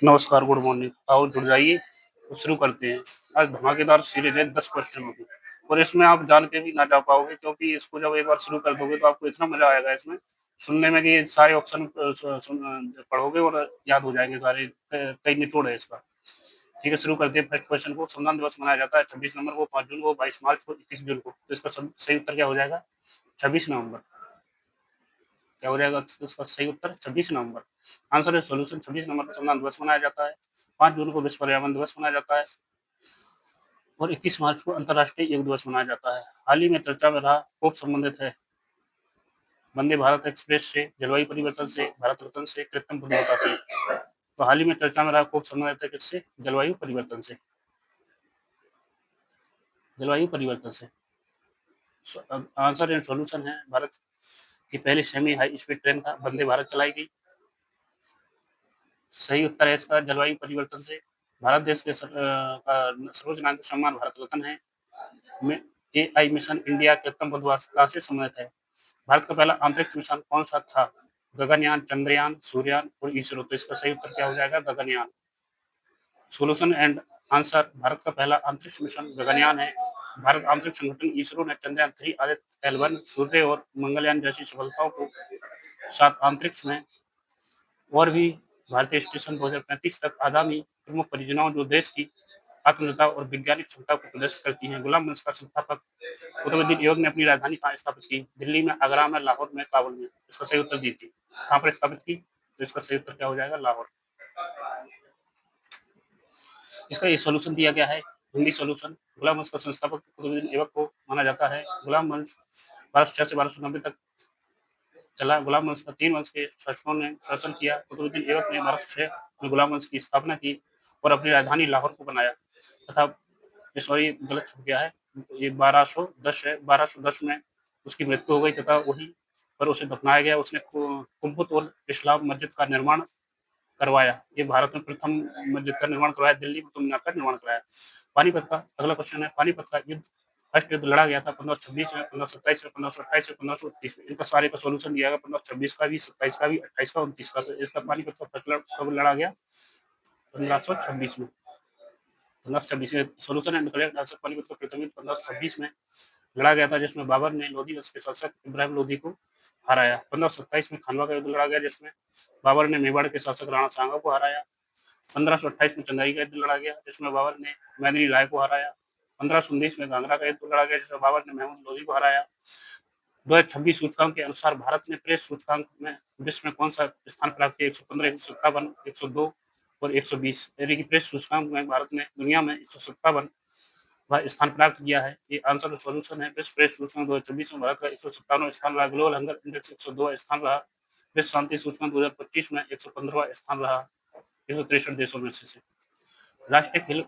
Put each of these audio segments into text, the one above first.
नमस्कार, good morning. आओ जुड़ जाइए तो शुरू करते हैं। आज धमाकेदार सीरीज है 10 क्वेश्चनों की और इसमें आप जान के भी ना जा पाओगे क्योंकि इसको जब एक बार शुरू कर दोगे तो आपको इतना मज़ा आएगा इसमें सुनने में कि ये सारे ऑप्शन पढ़ोगे और याद हो जाएँगे सारे। कई निचोड़ है इसका। ठीक है, शुरू करते हैं फर्स्ट क्वेश्चन को। संविधान दिवस मनाया जाता है 26 नवंबर को, 5 जून को, 22 मार्च को, 21 जून को। तो इसका सही उत्तर क्या हो जाएगा? 26 नवंबर। क्या हो जाएगा इसका सही उत्तर? 26 नवंबर। आंसर है सॉल्यूशन। 26 नवंबर को संविधान दिवस मनाया जाता है। 5 जून को विश्व पर्यावरण दिवस मनाया जाता है और 21 मार्च को अंतर्राष्ट्रीय योग दिवस मनाया जाता है। हाल ही में चर्चा में रहा कोप संबंधित है वंदे भारत एक्सप्रेस से, जलवायु परिवर्तन से, भारत रत्न से, कृत्रिम बुद्धिमत्ता से। तो हाल ही में चर्चा में रहा कोप संबंधित है किससे? जलवायु परिवर्तन से। जलवायु परिवर्तन से। आंसर एंड सॉल्यूशन है भारत की पहली सेमी हाई स्पीड ट्रेन का वंदे भारत चलाई गई। सही उत्तर है इसका जलवायु परिवर्तन से। भारत देश के सर्वोच्च नागरिक सम्मान भारत रत्न है। एआई मिशन इंडिया कृत्रिम बुद्धिमत्ता से संबंधित है। भारत का पहला अंतरिक्ष मिशन कौन सा था? गगनयान, चंद्रयान, सूर्ययान और इसरो। तो इसका सही उत्तर क्या हो जाएगा? Gaganyaan. Solution and answer, Bharat का पहला अंतरिक्ष मिशन गगनयान है। भारत अंतरिक्ष संगठन इसरो ने चंद्रयान 3, आदित्य L1, सूर्य और मंगलयान जैसी सफलताओं को साथ अंतरिक्ष में और भी भारतीय स्टेशन 2035 तक आगामी प्रमुख परियोजनाओं जो देश की आत्मनिर्भरता और वैज्ञानिक क्षमता को प्रदर्शित करती हैं। गुलाम वंश का संस्थापक कुतुबुद्दीन ऐबक ने अपनी राजधानी कहाँ स्थापित की? दिल्ली में, आगरा में, लाहौर में, काबुल में। इसका सही उत्तर दी थी। कहाँ पर स्थापित की? तो इसका सही उत्तर क्या हो जाएगा? लाहौर। इसका ये सॉल्यूशन दिया गया है। हिंदी सॉल्यूशन, गुलाम वंश का संस्थापक कुतुबुद्दीन ऐबक को माना जाता है। गुलाम वंश 1206 से 1290 तक चला। गुलाम वंश का 3 वंश के शासकों ने शासन किया। कुतुबुद्दीन ऐबक ने 1206 में गुलाम वंश की स्थापना की और अपनी राजधानी लाहौर को बनाया तथा सॉरी गलत छप गया है, ये 1210 है। 1210 में उसकी मृत्यु हो गई तथा वहीं पर उसे दफनाया गया। उसने कुंभत और इस्लाम मस्जिद का निर्माण करवाया। ये भारत में प्रथम मस्जिद का निर्माण करवाया, दिल्ली कुतुब मीनार का निर्माण कराया। पानीपत का अगला क्वेश्चन है, पानीपत का युद्ध फर्स्ट युद्ध लड़ा गया था 1526 में, 1527 में, 1528 में, 1529 में। इनका सारे का सॉल्यूशन दिया गया 1526 का भी, 27 का भी, 28 का, 29 का। तो इसका पानीपत का फर्स्ट कब लड़ा गया? 1526 में। 1526 में solution and correct answer, Panipat का प्रथम युद्ध 1526 में लड़ा गया था जिसमें बाबर ने लोधी वंश के शासक इब्राहिम लोधी को हराया। 1527 में खानवा का युद्ध लड़ा गया जिसमें बाबर ने मेवाड़ के शासक राणा सांगा को हराया। 1528 में चंदारी का युद्ध लड़ा गया जिसमें बाबर ने मैदिनी राय को हराया। 1519 में घाघरा का युद्ध लड़ा गया जिसमें बाबर ने महमूद लोधी को हराया। 2026 सूचकांक के अनुसार भारत ने प्रेस सूचकांक में विश्व में कौन सा स्थान प्राप्त किया? 115, 157, 102 और 120। यानी कि प्रेस सूचकांक में भारत ने दुनिया में 157 स्थान प्राप्त किया है। ये आंसर और सॉल्यूशन है। विश्व प्रेस सूचकांक 2024 में भारत का 157वां स्थान रहा। ग्लोबल हंगर इंडेक्स 102 स्थान रहा। विश्व शांति सूचकांक 2025 में 115वां स्थान रहा 163 देशों में से। राष्ट्रीय खेल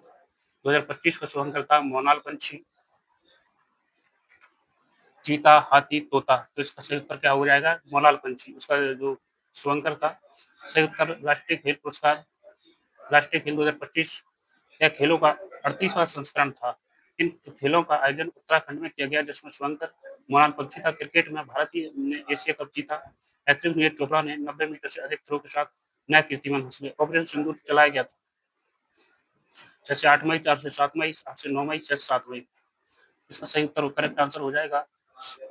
2025 का शुभंकर्ता मोनाल पंछी, चीता, हाथी, तोता। तो इसका सही उत्तर क्या हो जाएगा? मोनाल पंछी। उसका जो शुभंकर था सही उत्तर राष्ट्रीय खेल पुरस्कार, राष्ट्रीय खेल 2025 यह खेलों का 38वां संस्करण था। इन खेलों का आयोजन उत्तराखंड में किया गया जिसमें शुभंकर मोनाल पंछी था। क्रिकेट में भारतीय ने एशिया कप जीता। एथलीट नीरज चोपड़ा ने 90 मीटर से अधिक थ्रो के साथ नया कीर्तिमान हासिल किया। ऑपरेशन सिंदूर चलाया गया था 6 से 8 मई, 4 से 7 मई, 8 से 9 मई, 6 से 7 मई। इसका सही उत्तर करेक्ट आंसर हो जाएगा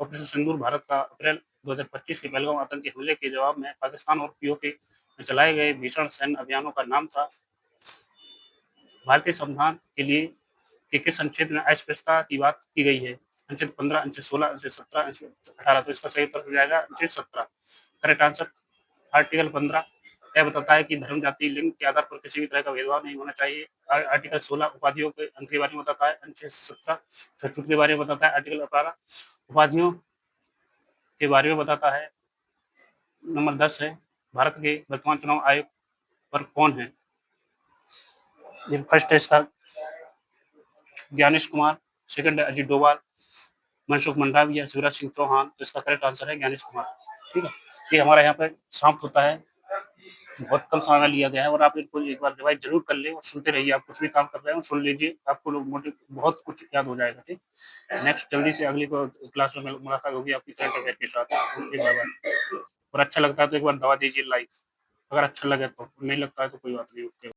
ऑपरेशन सिंदूर भारत का अप्रैल 2025 के पहलगाम आतंकी हमले के जवाब में पाकिस्तान और पीओके में चलाए गए भीषण सैन्य अभियानों का नाम था। भारतीय संविधान के लिए कि किस अनुच्छेद में अस्पृश्यता की बात की गई है? अनुच्छेद 15, अनुच्छेद 16, अनुच्छेद 17, अनुच्छेद 18। तो इसका सही उत्तर हो जाएगा अनुच्छेद 17। करेक्ट आंसर आर्टिकल 15 यह बताता है कि धर्म, जाति, लिंग के आधार पर किसी भी तरह का भेदभाव नहीं होना चाहिए। आर्टिकल 16 उपाधियों के अंत के बारे में बताता है। अनुच्छेद 17 संस्कृति के बारे में बताता है। आर्टिकल 18 उपाधियों के बारे में बताता है। नंबर 10 है भारत के वर्तमान चुनाव आयोग पर कौन है? फर्स्ट है इसका ज्ञानेश कुमार, सेकंड है अजीत डोभाल, मनसुख मंडाविया, शिवराज सिंह चौहान। तो इसका करेक्ट आंसर है ज्ञानेश कुमार। ठीक है, ये हमारा यहाँ पे समाप्त होता है। बहुत कम समय में लिया गया है और आप इनको एक बार रिवाइज जरूर कर लें और सुनते रहिए। आप कुछ भी काम कर रहे हो सुन लीजिए, आपको बहुत कुछ याद हो जाएगा। ठीक, नेक्स्ट जल्दी से अगली क्लास में मुलाकात होगी आपकी करंट अफेयर के साथ। और अच्छा लगता है तो एक बार दबा दीजिए लाइक। अगर अच्छा लगे तो, नहीं लगता है तो कोई बात नहीं, ओके।